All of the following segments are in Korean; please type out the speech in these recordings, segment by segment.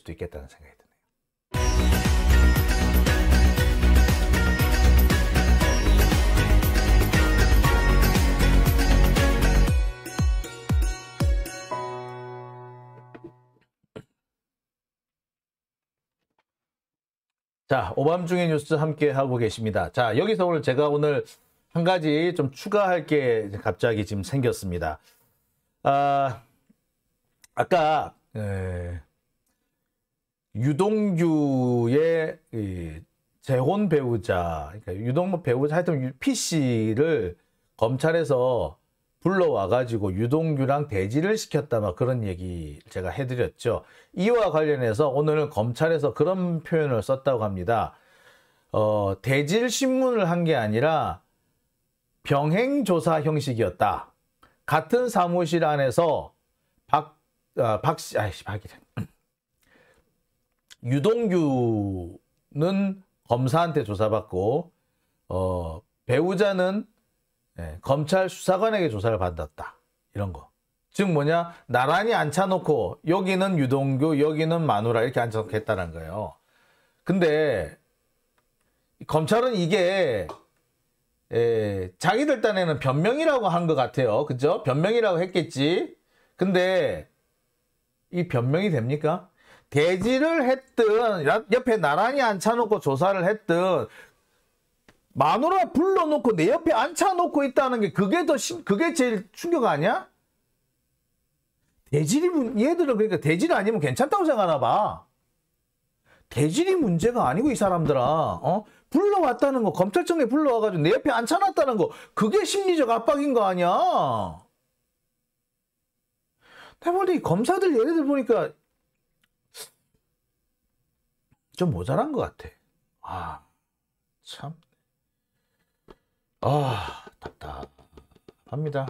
수도 있겠다는 생각이 드네요. 자, 오밤중의 뉴스 함께 하고 계십니다. 자, 여기서 제가 오늘 한 가지 좀 추가할 게 갑자기 지금 생겼습니다. 아까 유동규의 재혼 배우자, 그러니까 유동규 배우자 하여튼 P씨를 검찰에서 불러와가지고 유동규랑 대지를 시켰다, 막 그런 얘기 제가 해드렸죠. 이와 관련해서 오늘 검찰에서 그런 표현을 썼다고 합니다. 대질 신문을 한 게 아니라 병행조사 형식이었다. 같은 사무실 안에서 유동규는 검사한테 조사받고 배우자는 검찰 수사관에게 조사를 받았다. 이런 거. 즉 뭐냐? 나란히 앉혀놓고 여기는 유동규, 여기는 마누라 이렇게 앉혀놓고 했다는 거예요. 근데 검찰은 이게 자기들 딴에는 변명이라고 한 것 같아요. 그죠? 변명이라고 했겠지. 근데 이 변명이 됩니까? 대지를 했든 옆에 나란히 앉혀놓고 조사를 했든 마누라 불러놓고 내 옆에 앉혀놓고 있다는 게 그게 제일 충격 아니야? 얘들은 그러니까 대질이 아니면 괜찮다고 생각하나 봐. 대질이 문제가 아니고 이 사람들아. 불러왔다는 거, 검찰청에 불러와가지고 내 옆에 앉혀놨다는 거, 그게 심리적 압박인 거 아니야? 내가 볼 때 이 검사들 얘네들 보니까 좀 모자란 것 같아. 참. 답답합니다.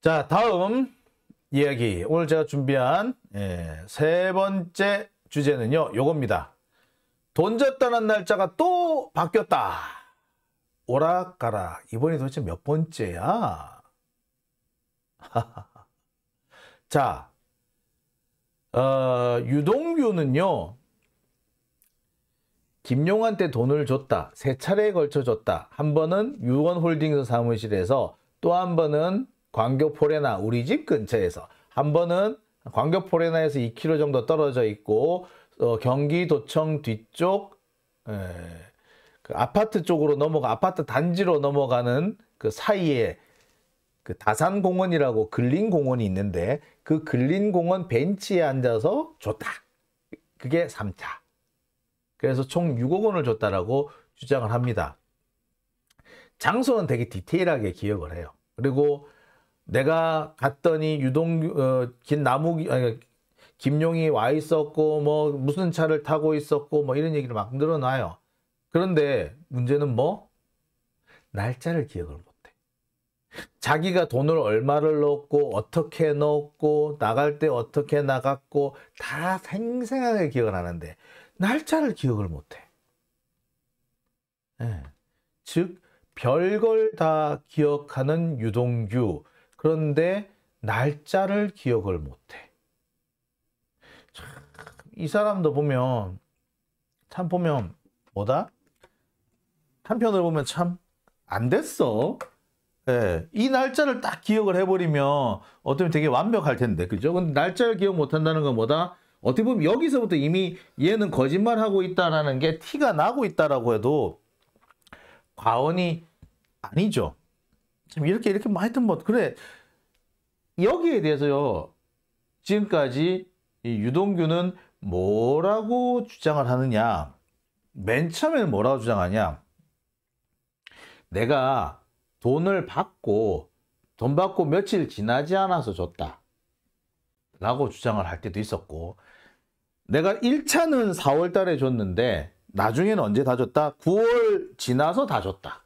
자, 다음 이야기. 오늘 제가 준비한 세 번째 주제는요, 요겁니다. 돈 줬다는 날짜가 또 바뀌었다. 오락가락. 이번이 도대체 몇 번째야? 자, 유동규는요, 김용한테 돈을 줬다. 세 차례에 걸쳐 줬다. 한 번은 유원홀딩스 사무실에서, 또 한 번은 광교포레나 우리 집 근처에서, 한 번은 광교포레나에서 2km 정도 떨어져 있고 경기도청 뒤쪽 그 아파트 쪽으로 아파트 단지로 넘어가는 그 사이에 그 다산공원이라고 근린공원이 있는데 그 근린공원 벤치에 앉아서 줬다. 그게 3차. 그래서 총 6억 원을 줬다라고 주장을 합니다. 장소는 되게 디테일하게 기억을 해요. 그리고 내가 갔더니 김용이 와 있었고 뭐 무슨 차를 타고 있었고 뭐 이런 얘기를 막 늘어놔요. 그런데 문제는 뭐? 날짜를 기억을 못해. 자기가 돈을 얼마를 넣었고 어떻게 넣었고 나갈 때 어떻게 나갔고 다 생생하게 기억을 하는데 날짜를 기억을 못해. 즉 별걸 다 기억하는 유동규. 그런데 날짜를 기억을 못해. 이 사람도 보면 뭐다? 한편으로 보면 참 안 됐어. 이 날짜를 딱 기억을 해버리면 어쩌면 되게 완벽할 텐데, 그죠? 근데 날짜를 기억 못한다는 건 뭐다? 어떻게 보면 여기서부터 이미 얘는 거짓말하고 있다라는 게 티가 나고 있다라고 해도 과언이 아니죠. 지금 이렇게 하여튼 뭐 그래. 여기에 대해서요, 지금까지 이 유동규는 뭐라고 주장을 하느냐? 맨 처음에는 뭐라고 주장하냐? 내가 돈 받고 며칠 지나지 않아서 줬다 라고 주장을 할 때도 있었고, 내가 1차는 4월 달에 줬는데 나중에는 언제 다 줬다? 9월 지나서 다 줬다.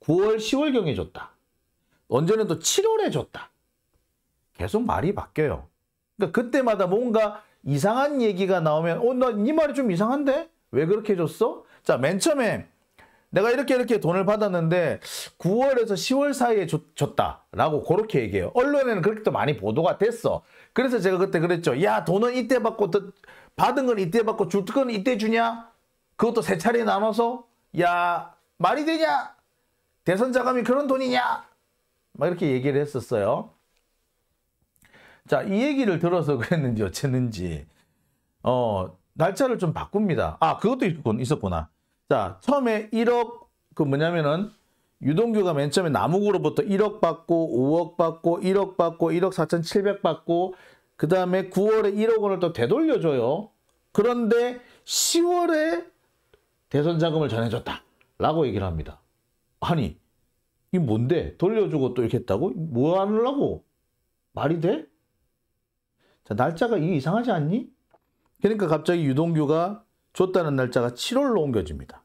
9월 10월경에 줬다. 언제는 또 7월에 줬다. 계속 말이 바뀌어요. 그러니까 그때마다 뭔가 이상한 얘기가 나오면 나 네 말이 좀 이상한데? 왜 그렇게 줬어? 자, 맨 처음에 내가 이렇게 돈을 받았는데 9월에서 10월 사이에 줬다라고 그렇게 얘기해요. 언론에는 그렇게 또 많이 보도가 됐어. 그래서 제가 그때 그랬죠. 야, 돈은 이때 받고 받은 건 이때 받고 줄 건 이때 주냐? 그것도 세 차례 나눠서? 야, 말이 되냐? 대선 자금이 그런 돈이냐? 막 이렇게 얘기를 했었어요. 자, 이 얘기를 들어서 그랬는지 어쨌는지 날짜를 좀 바꿉니다. 아, 그것도 있었구나. 자, 처음에 1억 뭐냐면은 유동규가 맨 처음에 남욱으로부터 1억 받고 5억 받고 1억 받고 1억 4,700 받고 그 다음에 9월에 1억 원을 또 되돌려줘요. 그런데 10월에 대선 자금을 전해줬다 라고 얘기를 합니다. 아니, 이게 뭔데? 돌려주고 또 이렇게 했다고? 뭐 하려고? 말이 돼? 자, 날짜가 이게 이상하지 않니? 그러니까 갑자기 유동규가 줬다는 날짜가 7월로 옮겨집니다.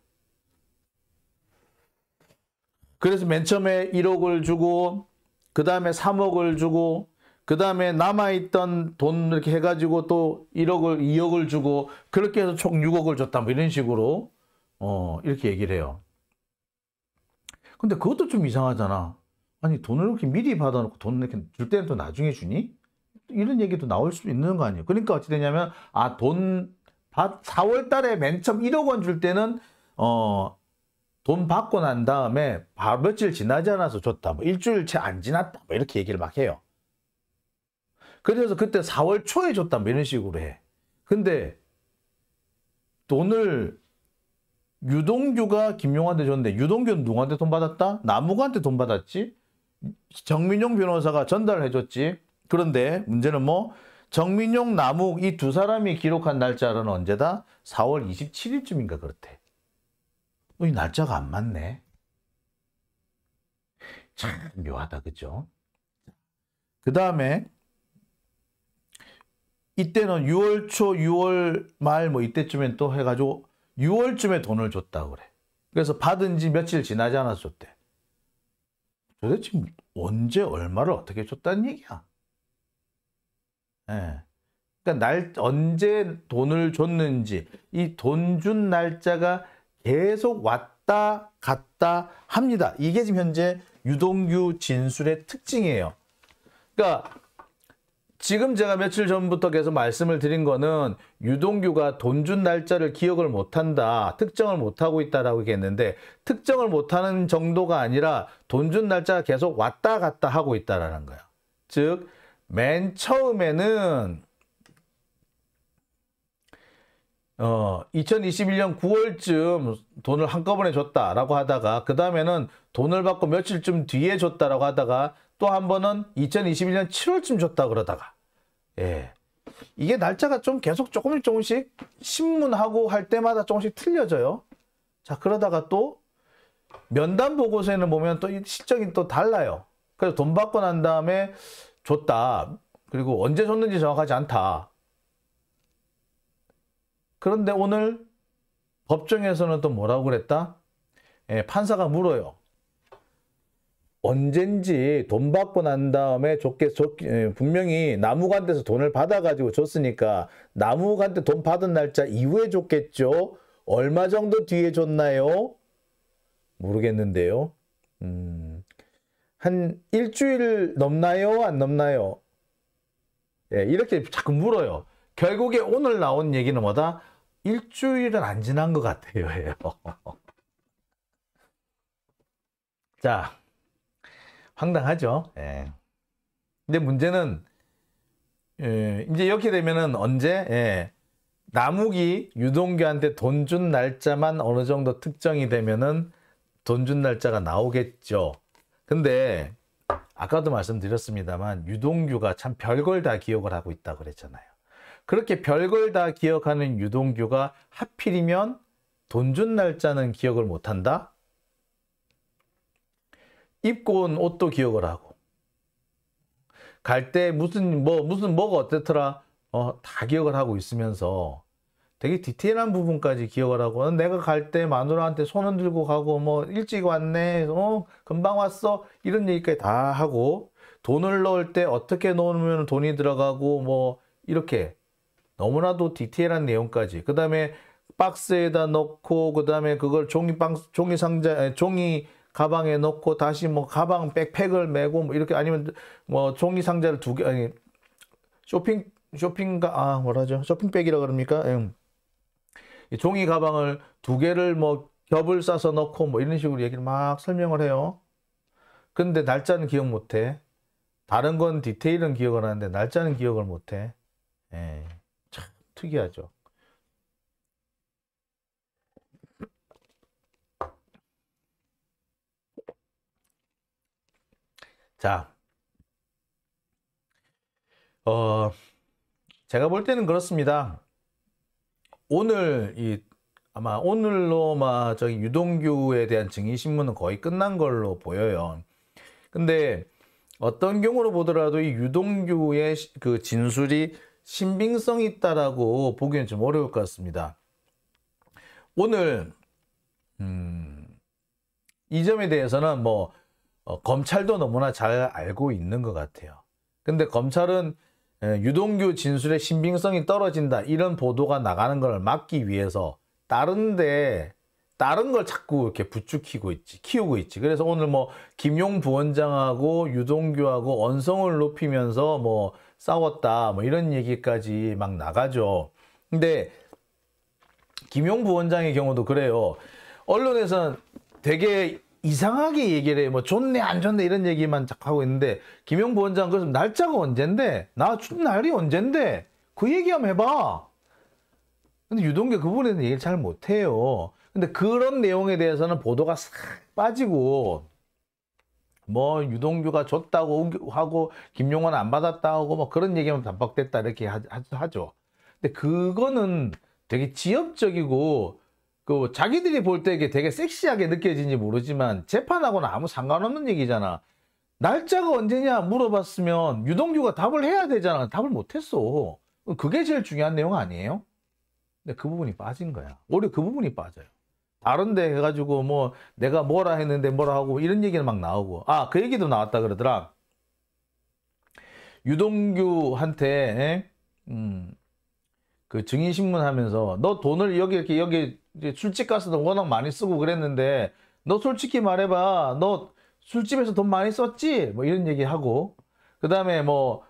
그래서 맨 처음에 1억을 주고 그 다음에 3억을 주고 그 다음에 남아있던 돈 이렇게 해가지고 또 2억을 주고 그렇게 해서 총 6억을 줬다 뭐 이런 식으로 이렇게 얘기를 해요. 근데 그것도 좀 이상하잖아. 아니 돈을 이렇게 미리 받아놓고 돈 이렇게 줄 때는 또 나중에 주니? 이런 얘기도 나올 수 있는 거 아니에요. 그러니까 어찌 되냐면 4월 달에 맨 처음 1억 원 줄 때는 돈 받고 난 다음에 바로 며칠 지나지 않아서 줬다. 뭐 일주일 채 안 지났다. 뭐 이렇게 얘기를 막 해요. 그래서 그때 4월 초에 줬다. 뭐 이런 식으로 해. 근데 돈을 유동규가 김용환한테 줬는데 유동규는 누구한테 돈 받았다? 남욱한테 돈 받았지? 정민용 변호사가 전달을 해줬지. 그런데 문제는 뭐 정민용, 남욱 이 두 사람이 기록한 날짜는 언제다? 4월 27일쯤인가 그렇대. 이 날짜가 안 맞네. 참 묘하다, 그죠? 그 다음에 이때는 6월 초, 6월 말 뭐 이때쯤엔 또 해가지고 6월쯤에 돈을 줬다고 그래. 그래서 받은 지 며칠 지나지 않아서 줬대. 도대체 언제 얼마를 어떻게 줬다는 얘기야? 예. 그러니까 언제 돈을 줬는지 이 돈 준 날짜가 계속 왔다 갔다 합니다. 이게 지금 현재 유동규 진술의 특징이에요. 그러니까 지금 제가 며칠 전부터 계속 말씀을 드린 거는 유동규가 돈 준 날짜를 기억을 못한다, 특정을 못하고 있다라고 얘기했는데 특정을 못하는 정도가 아니라 돈 준 날짜가 계속 왔다 갔다 하고 있다라는 거예요. 즉 맨 처음에는 2021년 9월쯤 돈을 한꺼번에 줬다라고 하다가 그 다음에는 돈을 받고 며칠쯤 뒤에 줬다라고 하다가 또 한 번은 2021년 7월쯤 줬다 그러다가 예. 이게 날짜가 좀 계속 조금씩 신문하고 할 때마다 조금씩 틀려져요. 자, 그러다가 또 면담 보고서에는 보면 또 시점이 또 달라요. 그래서 돈 받고 난 다음에 줬다. 그리고 언제 줬는지 정확하지 않다. 그런데 오늘 법정에서는 또 뭐라고 그랬다? 예, 판사가 물어요. 언젠지 돈 받고 난 다음에 분명히 남욱한테서 돈을 받아가지고 줬으니까 남욱한테 돈 받은 날짜 이후에 줬겠죠? 얼마 정도 뒤에 줬나요? 모르겠는데요. 한 일주일 넘나요? 안 넘나요? 예, 이렇게 자꾸 물어요. 결국에 오늘 나온 얘기는 뭐다? 일주일은 안 지난 것 같아요. 자, 황당하죠. 예. 근데 문제는 이제 이렇게 되면은 언제 남욱이 유동규한테 돈 준 날짜만 어느 정도 특정이 되면은 돈 준 날짜가 나오겠죠. 근데 아까도 말씀드렸습니다만 유동규가 참 별걸 다 기억을 하고 있다고 그랬잖아요. 그렇게 별걸 다 기억하는 유동규가 하필이면 돈 준 날짜는 기억을 못한다? 입고 온 옷도 기억을 하고 갈 때 뭐가 어땠더라 다 기억을 하고 있으면서 되게 디테일한 부분까지 기억을 하고 내가 갈 때 마누라한테 손 흔들고 가고 뭐 일찍 왔네 금방 왔어 이런 얘기까지 다 하고 돈을 넣을 때 어떻게 넣으면 돈이 들어가고 뭐 이렇게 너무나도 디테일한 내용까지 그 다음에 박스에다 넣고 그다음에 그걸 종이 상자 종이 가방에 넣고 다시 뭐 가방 백팩을 메고 뭐 이렇게 아니면 뭐 종이 상자를 두 개 아니 쇼핑가 뭐라죠? 쇼핑백이라 그럽니까? 이 종이 가방을 두 개를 뭐 겹을 싸서 넣고 뭐 이런 식으로 얘기를 막 설명을 해요. 근데 날짜는 기억 못 해. 다른 건 디테일은 기억을 하는데 날짜는 기억을 못 해. 예. 참 특이하죠. 자, 제가 볼 때는 그렇습니다. 오늘 아마 오늘로 저기 유동규에 대한 증인 신문은 거의 끝난 걸로 보여요. 근데 어떤 경우로 보더라도 이 유동규의 그 진술이 신빙성이 있다라고 보기엔 좀 어려울 것 같습니다. 오늘 이 점에 대해서는 뭐 검찰도 너무나 잘 알고 있는 것 같아요. 근데 검찰은 유동규 진술의 신빙성이 떨어진다 이런 보도가 나가는 걸 막기 위해서 다른 걸 자꾸 이렇게 키우고 있지. 그래서 오늘 뭐 김용 부원장하고 유동규하고 언성을 높이면서 뭐 싸웠다 뭐 이런 얘기까지 막 나가죠. 근데 김용 부원장의 경우도 그래요. 언론에서는 되게 이상하게 얘기를 해요. 뭐 좋네 안 좋네 이런 얘기만 하고 있는데 김용 부원장 그래서 날짜가 언젠데 나 준 날이 언젠데 그 얘기 한번 해봐. 근데 유동규 그 부분에는 얘기를 잘 못해요. 근데 그런 내용에 대해서는 보도가 싹 빠지고 뭐 유동규가 줬다고 하고 김용환 안 받았다고 뭐 그런 얘기만 반복됐다 이렇게 하죠. 근데 그거는 되게 지엽적이고 그 자기들이 볼 때 이게 되게 섹시하게 느껴지는지 모르지만 재판하고는 아무 상관없는 얘기잖아. 날짜가 언제냐 물어봤으면 유동규가 답을 해야 되잖아. 답을 못했어. 그게 제일 중요한 내용 아니에요? 근데 그 부분이 빠진 거야. 오히려 그 부분이 빠져요. 다른데 해가지고 뭐 내가 뭐라 했는데 뭐라 하고 이런 얘기는 막 나오고 그 얘기도 나왔다 그러더라. 유동규한테 그 증인신문 하면서 너 돈을 여기 술집 가서도 워낙 많이 쓰고 그랬는데 너 솔직히 말해봐. 너 술집에서 돈 많이 썼지? 뭐 이런 얘기하고 그 다음에 뭐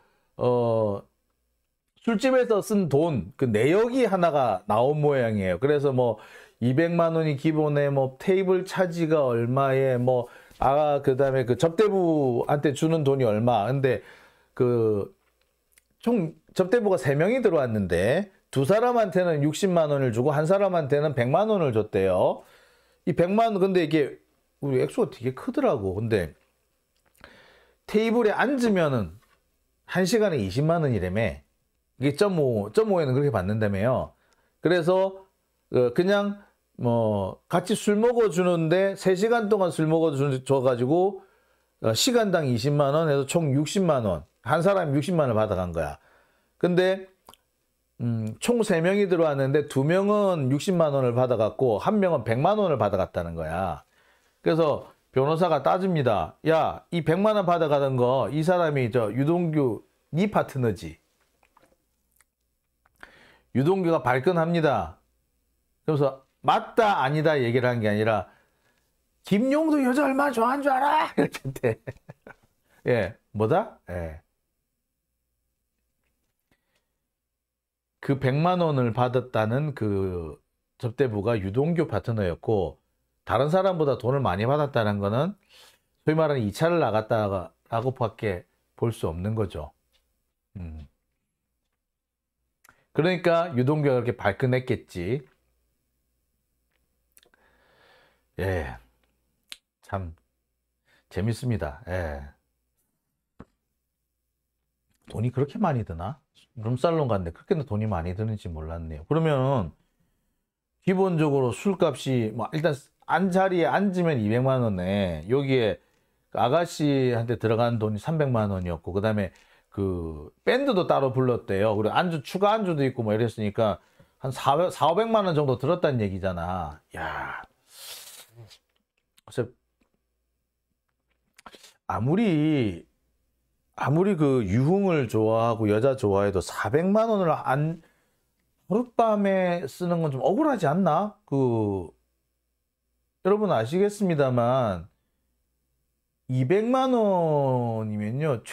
술집에서 쓴 돈 그 내역이 하나가 나온 모양이에요. 그래서 뭐 200만 원이 기본에 뭐 테이블 차지가 얼마에 뭐 그다음에 그 접대부한테 주는 돈이 얼마. 근데 그 총 접대부가 3명이 들어왔는데 두 사람한테는 60만 원을 주고 한 사람한테는 100만 원을 줬대요. 이 100만 원 근데 이게 우리 액수가 되게 크더라고. 근데 테이블에 앉으면은 1시간에 20만 원이라며. 이게 0.5에는 그렇게 받는다며요. 그래서 그냥 뭐 같이 술 먹어주는데 3시간 동안 술 먹어줘가지고 시간당 20만 원 해서 총 60만 원. 한 사람이 60만 원을 받아간 거야. 근데 총 3명이 들어왔는데 2명은 60만 원을 받아갔고 1명은 100만 원을 받아갔다는 거야. 그래서 변호사가 따집니다. 야, 이 100만 원 받아가던 거 이 사람이 유동규 네 파트너지. 유동규가 발끈합니다. 그래서 맞다 아니다 얘기를 한 게 아니라 김용도 여자 얼마나 좋아하는 줄 알아? 이렇게 했대. 예, 뭐다? 예. 그 100만 원을 받았다는 그 접대부가 유동규 파트너였고 다른 사람보다 돈을 많이 받았다는 거는 소위 말하는 2차를 나갔다라고 밖에 볼 수 없는 거죠. 그러니까 유동규가 그렇게 발끈했겠지. 예, 참 재밌습니다. 예. 돈이 그렇게 많이 드나? 룸살롱 갔는데 그렇게 돈이 많이 드는지 몰랐네요. 그러면 기본적으로 술값이 뭐 일단 자리에 앉으면 200만 원에 여기에 아가씨한테 들어간 돈이 300만 원이었고 그다음에 그 밴드도 따로 불렀대요. 그리고 추가 안주도 있고 뭐 이랬으니까 한 400만 원 정도 들었다는 얘기잖아. 야. 그래서 아무리 그 유흥을 좋아하고 여자 좋아해도 400만 원을 하룻밤에 쓰는 건 좀 억울하지 않나? 여러분 아시겠습니다만 200만 원이면요.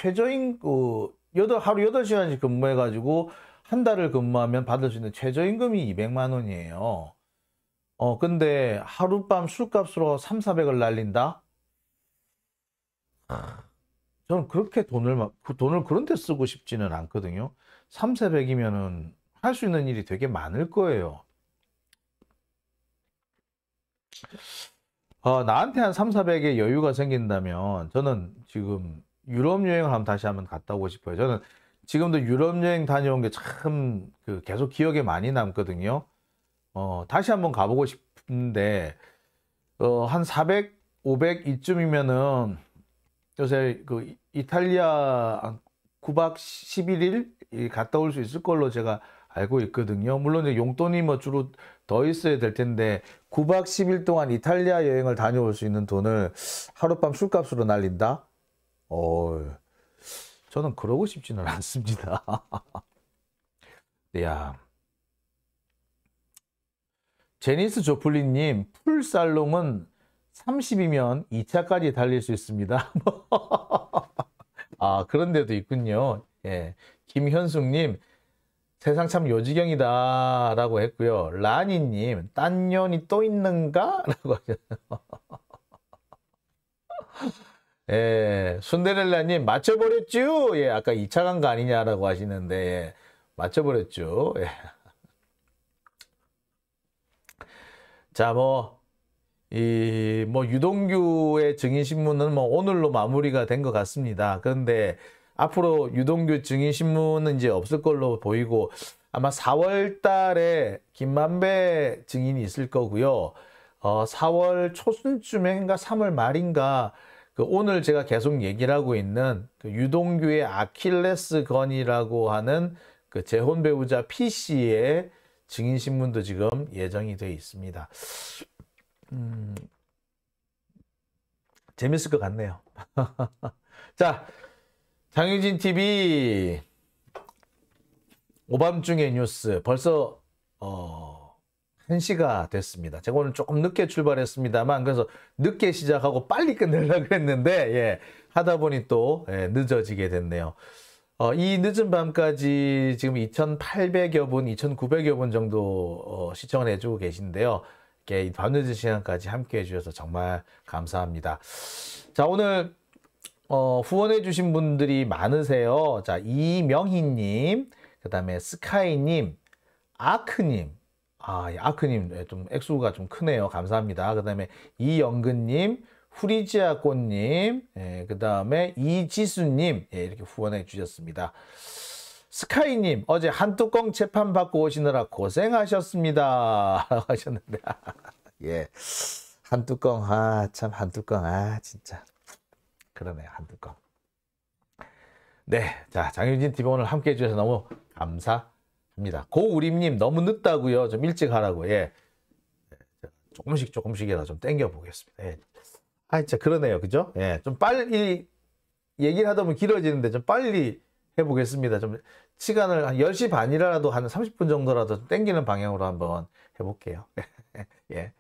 하루 8시간씩 근무해가지고 한 달을 근무하면 받을 수 있는 최저임금이 200만 원이에요. 근데 하룻밤 술값으로 3, 400을 날린다? 저는 그렇게 돈을 그런 데 쓰고 싶지는 않거든요. 3, 400이면은 할 수 있는 일이 되게 많을 거예요. 나한테 한 3, 400의 여유가 생긴다면 저는 지금 유럽 여행을 다시 한번 갔다 오고 싶어요. 저는 지금도 유럽 여행 다녀온 게 참 계속 기억에 많이 남거든요. 다시 한번 가보고 싶은데 한 400, 500 이쯤이면은 요새 이탈리아 9박 11일 갔다 올 수 있을 걸로 제가 알고 있거든요. 물론 이제 용돈이 뭐 주로 더 있어야 될 텐데 9박 10일 동안 이탈리아 여행을 다녀올 수 있는 돈을 하룻밤 술값으로 날린다? 저는 그러고 싶지는 않습니다. 야, 제니스 조플린님, 풀살롱은 30이면 2차까지 달릴 수 있습니다. 그런 데도 있군요. 예. 김현숙님, 세상 참 요지경이다 라고 했고요. 라니님, 딴 년이 또 있는가? 라고 하셨어요. 예. 순데렐라님, 맞춰버렸죠? 예. 아까 2차 간 거 아니냐라고 하시는데, 예. 맞춰버렸죠. 예. 자, 유동규의 증인신문은 오늘로 마무리가 된 것 같습니다. 그런데 앞으로 유동규 증인신문은 이제 없을 걸로 보이고 아마 4월 달에 김만배 증인이 있을 거고요. 4월 초순쯤인가 3월 말인가 오늘 제가 계속 얘기를 하고 있는 유동규의 아킬레스건이라고 하는 재혼 배우자 P씨의 증인신문도 지금 예정이 되어 있습니다. 재밌을 것 같네요. 자, 장유진 TV 오밤중의 뉴스 벌써 1시가 됐습니다. 제가 오늘 조금 늦게 출발했습니다만 그래서 늦게 시작하고 빨리 끝내려고 했는데 예, 하다 보니 또 늦어지게 됐네요. 이 늦은 밤까지 지금 2,800여 분, 2,900여 분 정도 시청을 해주고 계신데요. 이렇게 밤늦은 시간까지 함께 해주셔서 정말 감사합니다. 자, 오늘 후원해주신 분들이 많으세요. 자, 이명희님, 그 다음에 스카이님, 아크님. 아크님 좀 액수가 좀 크네요. 감사합니다. 그 다음에 이영근님, 후리지아꽃님, 그 다음에 이지수님, 이렇게 후원해 주셨습니다. 스카이님, 어제 한 뚜껑 재판 받고 오시느라 고생하셨습니다. 하셨는데, 예. 한 뚜껑, 참, 한 뚜껑, 진짜. 그러네요, 한 뚜껑. 네. 자, 장유진 TV 오늘 함께 해주셔서 너무 감사합니다. 고우림님, 너무 늦다고요. 좀 일찍 하라고, 예. 조금씩이라도 좀 땡겨 보겠습니다. 예. 진짜 그러네요. 그죠? 예. 좀 빨리 얘기를 하다 보면 길어지는데 좀 빨리 해보겠습니다. 좀 시간을 한 10시 반이라도 한 30분 정도라도 땡기는 방향으로 한번 해볼게요. 예.